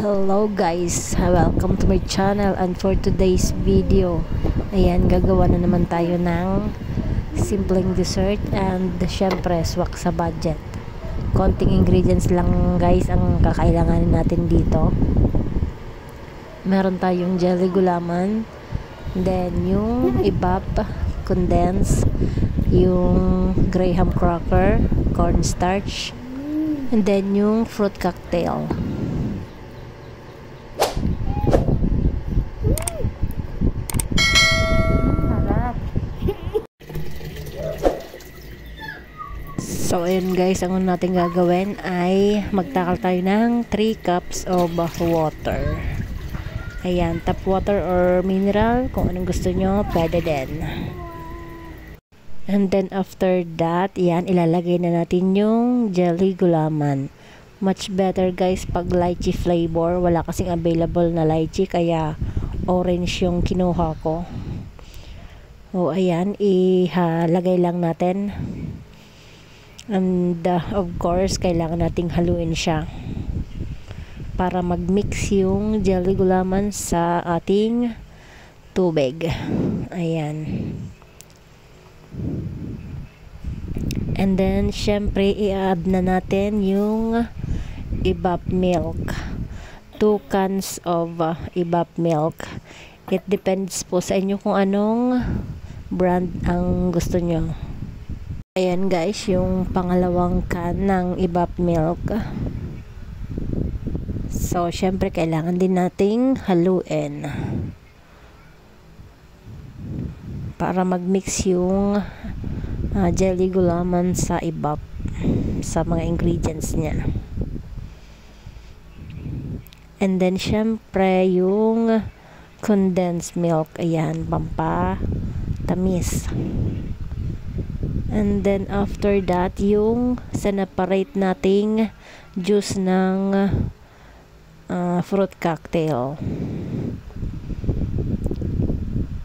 Hello guys, welcome to my channel, and for today's video, ayan, gagawa na naman tayo ng simpleng dessert and syempre swak sa budget. Konting ingredients lang guys ang kakailanganin natin dito. Meron tayong jelly gulaman, then yung ibap, condensed, yung graham cracker, cornstarch, and then yung fruit cocktail. So ayun guys, ang natin gagawin ay magtakal tayo ng 3 cups of water. Ayan, tap water or mineral, kung anong gusto nyo, pwede din. And then after that, yan, ilalagay na natin yung jelly gulaman. Much better guys pag lychee flavor, wala kasing available na lychee, kaya orange yung kinuha ko. O ayan, ihalagay lang natin. And of course, kailangan nating haluin siya para mag-mix yung jelly gulaman sa ating tubig. Ayan. And then, syempre, i-add na natin yung ibap milk. 2 cans of ibap milk. It depends po sa inyo kung anong brand ang gusto nyo. Ayan guys, yung pangalawang can ng ibap milk. So, syempre kailangan din nating haluin para mag-mix yung jelly gulaman sa ibap, sa mga ingredients niya. And then syempre yung condensed milk, ayan, pampatamis. And then after that, yung separate nating juice ng fruit cocktail.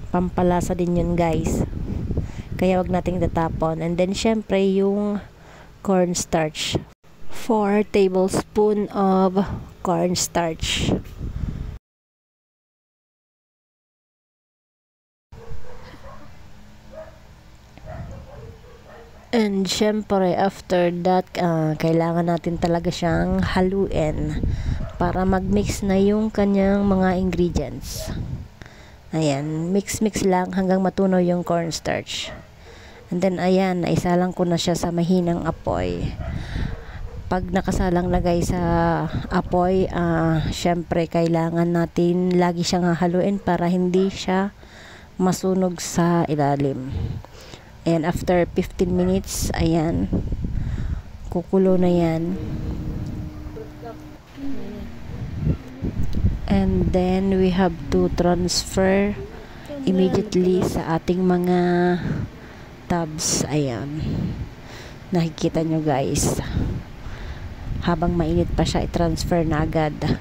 Pampalasa din yun guys. Kaya wag nating tatapon. And then syempre yung cornstarch. 4 tablespoon of cornstarch. And syempre after that, kailangan natin talaga siyang haluin para mag-mix na yung kanyang mga ingredients. Ayan, mix lang hanggang matunaw yung cornstarch. And then ayan, naisalang ko na siya sa mahinang apoy. Pag nakasalang na guys sa apoy, syempre kailangan natin lagi siyang haluin para hindi siya masunog sa ilalim. And after 15 minutes, ayan, kukulo na yan. And then we have to transfer immediately sa ating mga tubs. Ayan, nakikita nyo guys, habang mainit pa siya, i-transfer na agad.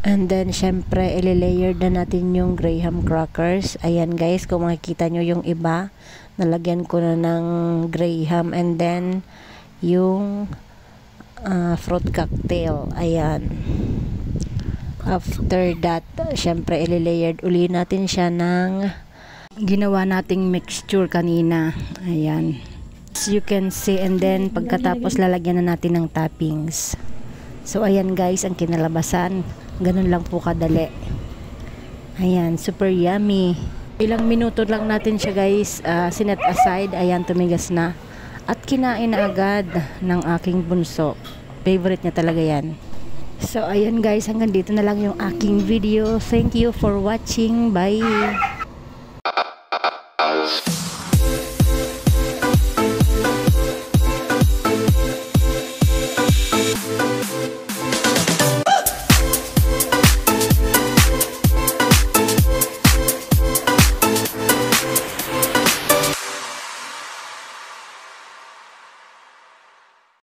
And then, syempre, i-layer na natin yung graham crackers. Ayan guys, kung makikita nyo yung iba, nalagyan ko na ng graham. And then, yung fruit cocktail. Ayan. After that, syempre, i-layer uli natin siya ng ginawa nating mixture kanina. Ayan. As you can see, and then, pagkatapos, lalagyan na natin ng toppings. So, ayan guys, ang kinalabasan. Ganun lang po kadali. Ayan, super yummy. Ilang minuto lang natin siya guys sinet aside. Ayan, tumigas na. At kinain na agad ng aking bunso. Favorite niya talaga yan. So, ayan guys, hanggang dito na lang yung aking video. Thank you for watching. Bye!